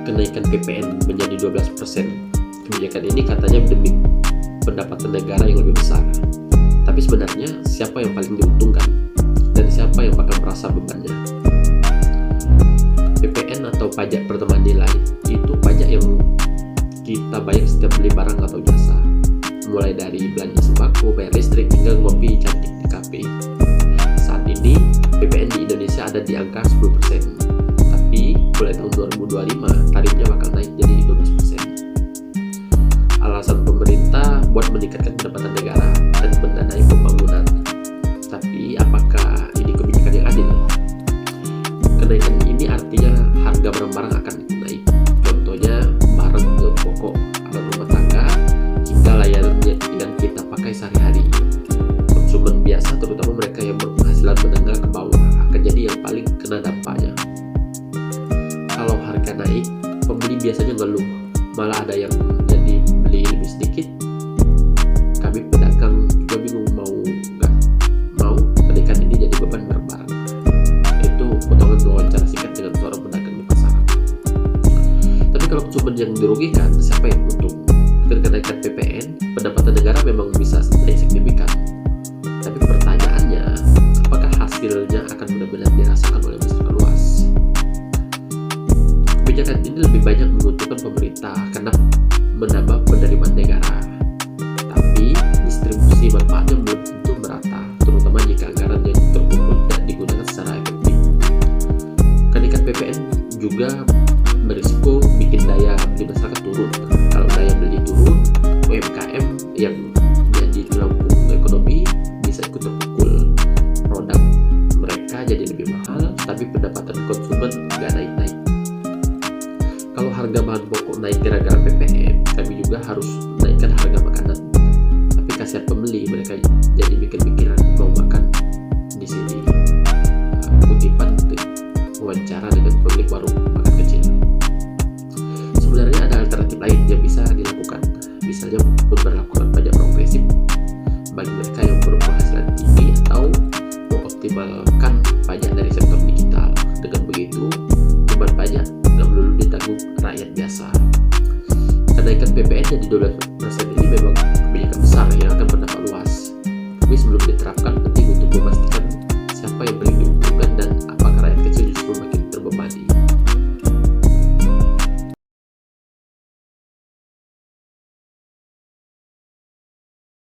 kenaikan PPN menjadi 12%. Kebijakan ini katanya demi pendapatan negara yang lebih besar. Tapi sebenarnya siapa yang paling diuntungkan dan siapa yang bakal merasa bebannya? PPN atau pajak pertambahan nilai itu pajak yang kita bayar setiap beli barang atau jasa, mulai dari belanja sembako, bayar listrik, hingga ngopi cantik di kafe. Saat ini PPN di Indonesia ada di angka 10%, tapi mulai tahun 2025 tarifnya bakal naik jadi 12%. Alasan pemerintah buat meningkatkan pendapatan negara dan mendanai pembangunan. Tapi apakah ini kebijakan yang adil? Kenaikan ini artinya harga barang-barang akan naik. Contohnya barang pokok, alat rumah tangga, hingga layanan yang kita pakai sehari-hari. Konsumen biasa, terutama mereka yang berpenghasilan menengah ke bawah, akan jadi yang paling kena dampaknya. Kalau harga naik, pembeli biasanya ngeluh, malah ada yang jadi beli lebih sedikit. Kami pedagang juga bingung mau nggak mau kenaikan ini jadi beban barang-barang. Itu potongan wawancara singkat dengan seorang pedagang di pasaran. Tapi kalau konsumen yang dirugikan, siapa yang untung? Dengan kenaikan PPN, pendapatan negara memang bisa naik signifikan. Tapi pertanyaannya, apakah hasilnya akan benar-benar dirasakan oleh masyarakat luas? Kebijakan ini lebih banyak menguntungkan pemerintah karena menambah penerimaan negara. Tapi distribusi manfaatnya belum tentu merata, terutama jika anggaran yang terkumpul tidak digunakan secara efektif. Kenaikan PPN juga berisiko bikin daya beli masyarakat turun. Kalau daya beli turun, UMKM yang jadi pelampung ekonomi bisa ikut terpukul. Produk mereka jadi lebih mahal, tapi pendapatan konsumen nggak naik-naik. Kalau harga bahan pokok naik gara-gara PPN, kami juga harus naikkan harga makanan. Tapi kasihan pembeli, mereka jadi mikir-mikiran mau makan di sini. Kutipan wawancara dengan pemilik warung makan kecil. Sebenarnya ada alternatif lain yang bisa dilakukan, misalnya memperlakukan pajak progresif bagi mereka yang berpenghasilan tinggi atau mengoptimalkan pajak dari sektor digital. Dengan begitu, beban pajak nggak melulu ditanggung rakyat biasa. Kenaikan PPN jadi 12% ini memang kebijakan besar yang akan berdampak luas, tapi sebelum diterapkan